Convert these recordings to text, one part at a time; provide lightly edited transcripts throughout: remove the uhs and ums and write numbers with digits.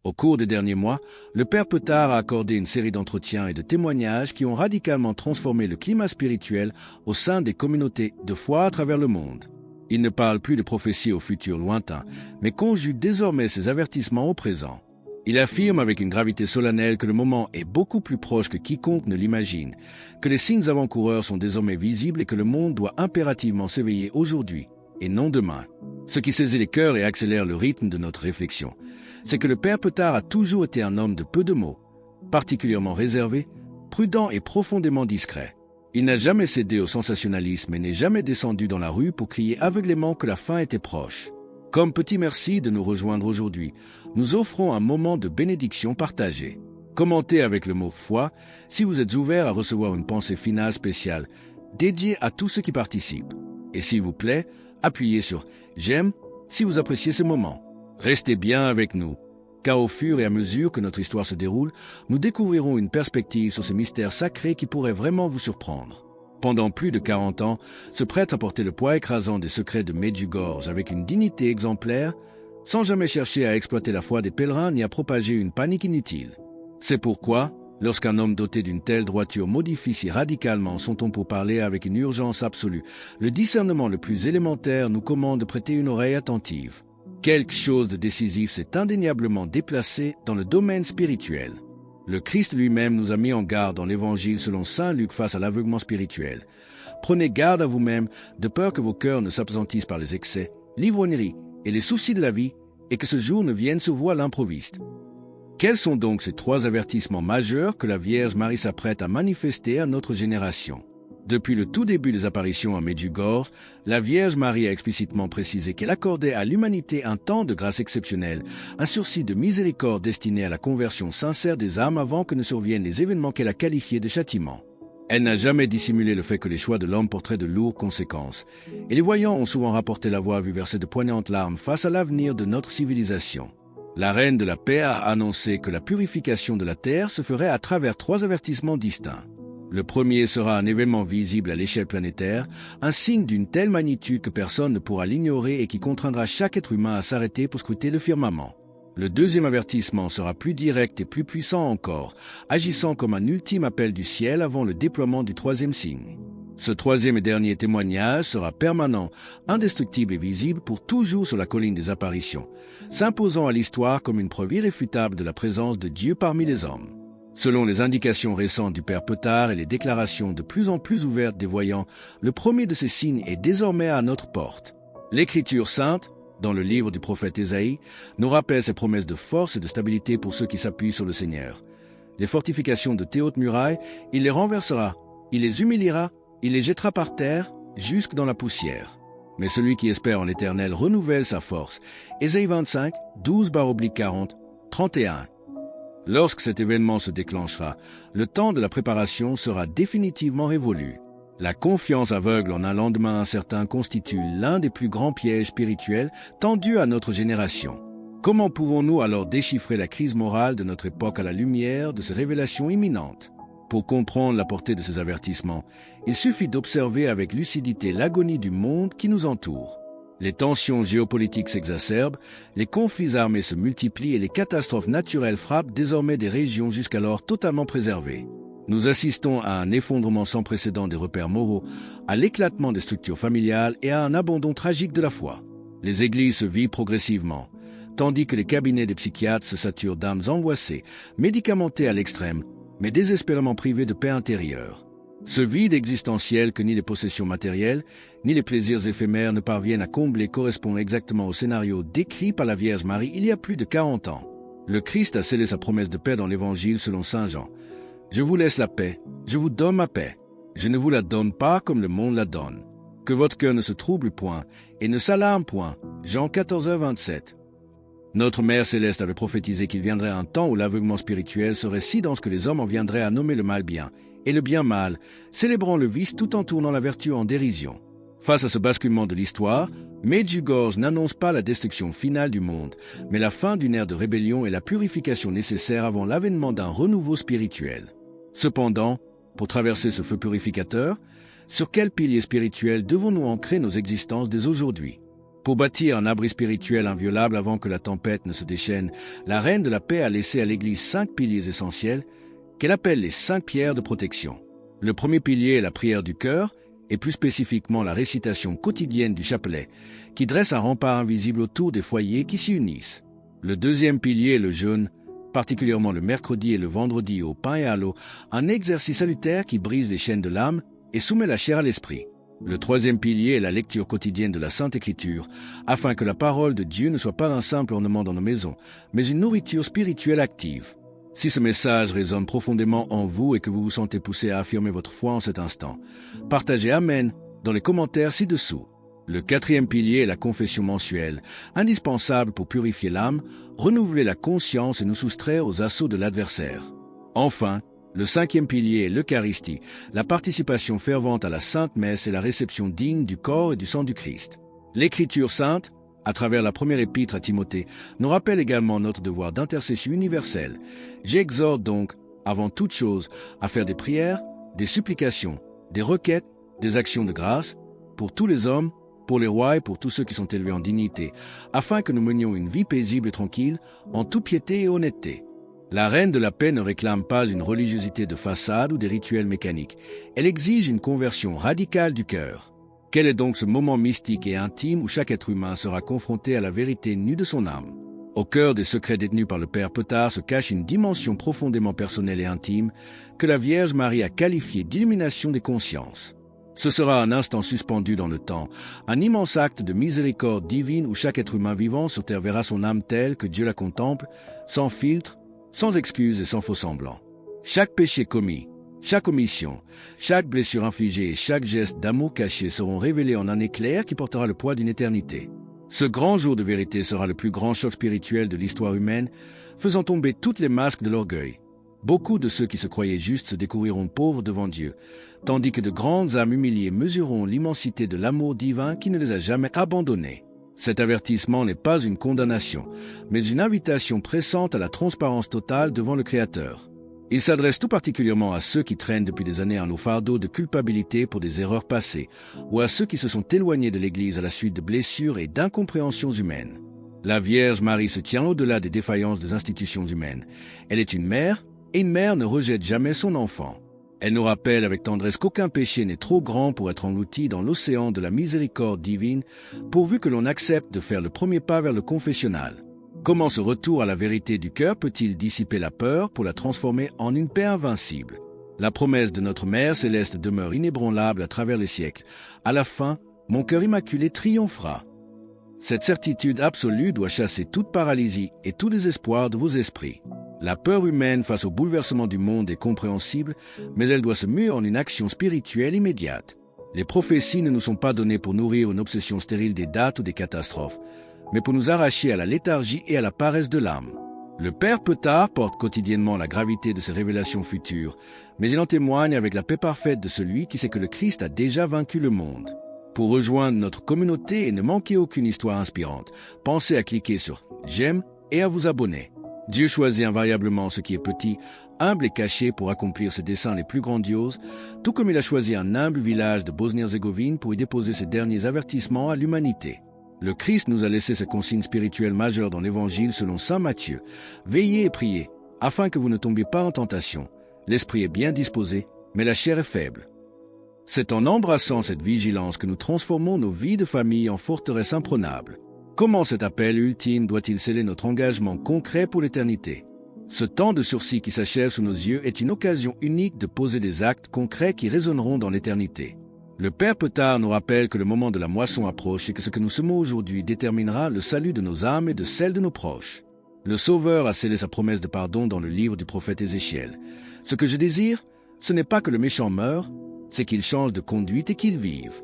Au cours des derniers mois, le Père Petard a accordé une série d'entretiens et de témoignages qui ont radicalement transformé le climat spirituel au sein des communautés de foi à travers le monde. Il ne parle plus de prophéties au futur lointain, mais conjugue désormais ses avertissements au présent. Il affirme avec une gravité solennelle que le moment est beaucoup plus proche que quiconque ne l'imagine, que les signes avant-coureurs sont désormais visibles et que le monde doit impérativement s'éveiller aujourd'hui et non demain. Ce qui saisit les cœurs et accélère le rythme de notre réflexion, c'est que le Père Petard a toujours été un homme de peu de mots, particulièrement réservé, prudent et profondément discret. Il n'a jamais cédé au sensationnalisme et n'est jamais descendu dans la rue pour crier aveuglément que la fin était proche. Comme petit merci de nous rejoindre aujourd'hui, nous offrons un moment de bénédiction partagée. Commentez avec le mot « foi » si vous êtes ouvert à recevoir une pensée finale spéciale dédiée à tous ceux qui participent. Et s'il vous plaît, appuyez sur « j'aime » si vous appréciez ce moment. Restez bien avec nous, car au fur et à mesure que notre histoire se déroule, nous découvrirons une perspective sur ces mystères sacrés qui pourraient vraiment vous surprendre. Pendant plus de 40 ans, ce prêtre a porté le poids écrasant des secrets de Medjugorje avec une dignité exemplaire, sans jamais chercher à exploiter la foi des pèlerins ni à propager une panique inutile. C'est pourquoi, lorsqu'un homme doté d'une telle droiture modifie si radicalement son ton pour parler avec une urgence absolue, le discernement le plus élémentaire nous commande de prêter une oreille attentive. Quelque chose de décisif s'est indéniablement déplacé dans le domaine spirituel. Le Christ lui-même nous a mis en garde dans l'Évangile selon saint Luc face à l'aveuglement spirituel. Prenez garde à vous-même, de peur que vos cœurs ne s'apesantissent par les excès, l'ivrognerie et les soucis de la vie, et que ce jour ne vienne sur vous à l'improviste. Quels sont donc ces 3 avertissements majeurs que la Vierge Marie s'apprête à manifester à notre génération? Depuis le tout début des apparitions à Medjugorje, la Vierge Marie a explicitement précisé qu'elle accordait à l'humanité un temps de grâce exceptionnelle, un sursis de miséricorde destiné à la conversion sincère des âmes avant que ne surviennent les événements qu'elle a qualifiés de châtiments. Elle n'a jamais dissimulé le fait que les choix de l'homme porteraient de lourdes conséquences, et les voyants ont souvent rapporté la voix à vue verser de poignantes larmes face à l'avenir de notre civilisation. La Reine de la Paix a annoncé que la purification de la terre se ferait à travers 3 avertissements distincts. Le premier sera un événement visible à l'échelle planétaire, un signe d'une telle magnitude que personne ne pourra l'ignorer et qui contraindra chaque être humain à s'arrêter pour scruter le firmament. Le deuxième avertissement sera plus direct et plus puissant encore, agissant comme un ultime appel du ciel avant le déploiement du 3e signe. Ce 3e et dernier témoignage sera permanent, indestructible et visible pour toujours sur la colline des apparitions, s'imposant à l'histoire comme une preuve irréfutable de la présence de Dieu parmi les hommes. Selon les indications récentes du Père Petard et les déclarations de plus en plus ouvertes des voyants, le premier de ces signes est désormais à notre porte. L'Écriture sainte, dans le livre du prophète Ésaïe, nous rappelle ses promesses de force et de stabilité pour ceux qui s'appuient sur le Seigneur. Les fortifications de tes hautes murailles, il les renversera, il les humiliera, il les jettera par terre, jusque dans la poussière. Mais celui qui espère en l'Éternel renouvelle sa force. Ésaïe 25, 12/40, 31. Lorsque cet événement se déclenchera, le temps de la préparation sera définitivement révolu. La confiance aveugle en un lendemain incertain constitue l'un des plus grands pièges spirituels tendus à notre génération. Comment pouvons-nous alors déchiffrer la crise morale de notre époque à la lumière de ces révélations imminentes? Pour comprendre la portée de ces avertissements, il suffit d'observer avec lucidité l'agonie du monde qui nous entoure. Les tensions géopolitiques s'exacerbent, les conflits armés se multiplient et les catastrophes naturelles frappent désormais des régions jusqu'alors totalement préservées. Nous assistons à un effondrement sans précédent des repères moraux, à l'éclatement des structures familiales et à un abandon tragique de la foi. Les églises se vident progressivement, tandis que les cabinets des psychiatres se saturent d'âmes angoissées, médicamentées à l'extrême, mais désespérément privées de paix intérieure. Ce vide existentiel que ni les possessions matérielles, ni les plaisirs éphémères ne parviennent à combler correspond exactement au scénario décrit par la Vierge Marie il y a plus de 40 ans. Le Christ a scellé sa promesse de paix dans l'Évangile selon saint Jean. « Je vous laisse la paix, je vous donne ma paix. Je ne vous la donne pas comme le monde la donne. Que votre cœur ne se trouble point et ne s'alarme point. » Jean 14h27. Notre Mère Céleste avait prophétisé qu'il viendrait un temps où l'aveuglement spirituel serait si dense que les hommes en viendraient à nommer le mal bien et le bien mal, célébrant le vice tout en tournant la vertu en dérision. Face à ce basculement de l'histoire, Medjugorje n'annonce pas la destruction finale du monde, mais la fin d'une ère de rébellion et la purification nécessaire avant l'avènement d'un renouveau spirituel. Cependant, pour traverser ce feu purificateur, sur quel pilier spirituel devons-nous ancrer nos existences dès aujourd'hui? Pour bâtir un abri spirituel inviolable avant que la tempête ne se déchaîne, la Reine de la Paix a laissé à l'Église 5 piliers essentiels qu'elle appelle les 5 pierres de protection. Le premier pilier est la prière du cœur, et plus spécifiquement la récitation quotidienne du chapelet, qui dresse un rempart invisible autour des foyers qui s'y unissent. Le deuxième pilier est le jeûne, particulièrement le mercredi et le vendredi au pain et à l'eau, un exercice salutaire qui brise les chaînes de l'âme et soumet la chair à l'esprit. Le troisième pilier est la lecture quotidienne de la Sainte Écriture, afin que la parole de Dieu ne soit pas un simple ornement dans nos maisons, mais une nourriture spirituelle active. Si ce message résonne profondément en vous et que vous vous sentez poussé à affirmer votre foi en cet instant, partagez Amen dans les commentaires ci-dessous. Le quatrième pilier est la confession mensuelle, indispensable pour purifier l'âme, renouveler la conscience et nous soustraire aux assauts de l'adversaire. Enfin, le cinquième pilier est l'Eucharistie, la participation fervente à la Sainte Messe et la réception digne du corps et du sang du Christ. L'Écriture sainte, à travers la première épître à Timothée, nous rappelle également notre devoir d'intercession universelle. J'exhorte donc, avant toute chose, à faire des prières, des supplications, des requêtes, des actions de grâce, pour tous les hommes, pour les rois et pour tous ceux qui sont élevés en dignité, afin que nous menions une vie paisible et tranquille, en toute piété et honnêteté. La Reine de la Paix ne réclame pas une religiosité de façade ou des rituels mécaniques. Elle exige une conversion radicale du cœur. Quel est donc ce moment mystique et intime où chaque être humain sera confronté à la vérité nue de son âme? Au cœur des secrets détenus par le Père Petard se cache une dimension profondément personnelle et intime que la Vierge Marie a qualifiée d'illumination des consciences. Ce sera un instant suspendu dans le temps, un immense acte de miséricorde divine où chaque être humain vivant sur terre verra son âme telle que Dieu la contemple, sans filtre, sans excuse et sans faux semblant. Chaque péché commis, chaque omission, chaque blessure infligée et chaque geste d'amour caché seront révélés en un éclair qui portera le poids d'une éternité. Ce grand jour de vérité sera le plus grand choc spirituel de l'histoire humaine, faisant tomber toutes les masques de l'orgueil. Beaucoup de ceux qui se croyaient justes se découvriront pauvres devant Dieu, tandis que de grandes âmes humiliées mesureront l'immensité de l'amour divin qui ne les a jamais abandonnés. Cet avertissement n'est pas une condamnation, mais une invitation pressante à la transparence totale devant le Créateur. Il s'adresse tout particulièrement à ceux qui traînent depuis des années un lourd fardeau de culpabilité pour des erreurs passées, ou à ceux qui se sont éloignés de l'Église à la suite de blessures et d'incompréhensions humaines. La Vierge Marie se tient au-delà des défaillances des institutions humaines. Elle est une mère, et une mère ne rejette jamais son enfant. Elle nous rappelle avec tendresse qu'aucun péché n'est trop grand pour être englouti dans l'océan de la miséricorde divine, pourvu que l'on accepte de faire le premier pas vers le confessionnal. Comment ce retour à la vérité du cœur peut-il dissiper la peur pour la transformer en une paix invincible? La promesse de notre Mère céleste demeure inébranlable à travers les siècles. À la fin, mon cœur immaculé triomphera. Cette certitude absolue doit chasser toute paralysie et tout désespoir de vos esprits. La peur humaine face au bouleversement du monde est compréhensible, mais elle doit se muer en une action spirituelle immédiate. Les prophéties ne nous sont pas données pour nourrir une obsession stérile des dates ou des catastrophes, mais pour nous arracher à la léthargie et à la paresse de l'âme. Le Père Petard porte quotidiennement la gravité de ces révélations futures, mais il en témoigne avec la paix parfaite de celui qui sait que le Christ a déjà vaincu le monde. Pour rejoindre notre communauté et ne manquer aucune histoire inspirante, pensez à cliquer sur « J'aime » et à vous abonner. Dieu choisit invariablement ce qui est petit, humble et caché pour accomplir ses desseins les plus grandioses, tout comme il a choisi un humble village de Bosnie-Herzégovine pour y déposer ses derniers avertissements à l'humanité. Le Christ nous a laissé ses consignes spirituelles majeures dans l'Évangile selon saint Matthieu. Veillez et priez, afin que vous ne tombiez pas en tentation. L'esprit est bien disposé, mais la chair est faible. C'est en embrassant cette vigilance que nous transformons nos vies de famille en forteresses imprenables. Comment cet appel ultime doit-il sceller notre engagement concret pour l'éternité? Ce temps de sursis qui s'achève sous nos yeux est une occasion unique de poser des actes concrets qui résonneront dans l'éternité. Le Père Petard nous rappelle que le moment de la moisson approche et que ce que nous semons aujourd'hui déterminera le salut de nos âmes et de celles de nos proches. Le Sauveur a scellé sa promesse de pardon dans le livre du prophète Ézéchiel. Ce que je désire, ce n'est pas que le méchant meure, c'est qu'il change de conduite et qu'il vive.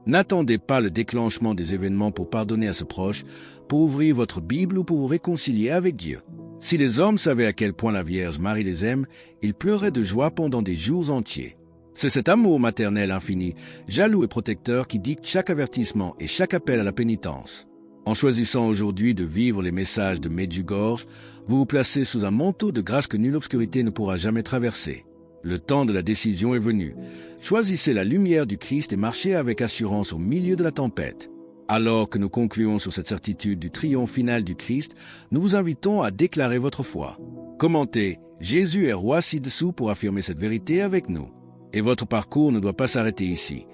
N'attendez pas le déclenchement des événements pour pardonner à ce proche, pour ouvrir votre Bible ou pour vous réconcilier avec Dieu. Si les hommes savaient à quel point la Vierge Marie les aime, ils pleuraient de joie pendant des jours entiers. C'est cet amour maternel infini, jaloux et protecteur qui dicte chaque avertissement et chaque appel à la pénitence. En choisissant aujourd'hui de vivre les messages de Medjugorje, vous vous placez sous un manteau de grâce que nulle obscurité ne pourra jamais traverser. Le temps de la décision est venu. Choisissez la lumière du Christ et marchez avec assurance au milieu de la tempête. Alors que nous concluons sur cette certitude du triomphe final du Christ, nous vous invitons à déclarer votre foi. Commentez « Jésus est roi ci-dessous » pour affirmer cette vérité avec nous. Et votre parcours ne doit pas s'arrêter ici.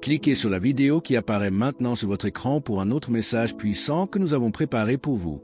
Cliquez sur la vidéo qui apparaît maintenant sur votre écran pour un autre message puissant que nous avons préparé pour vous.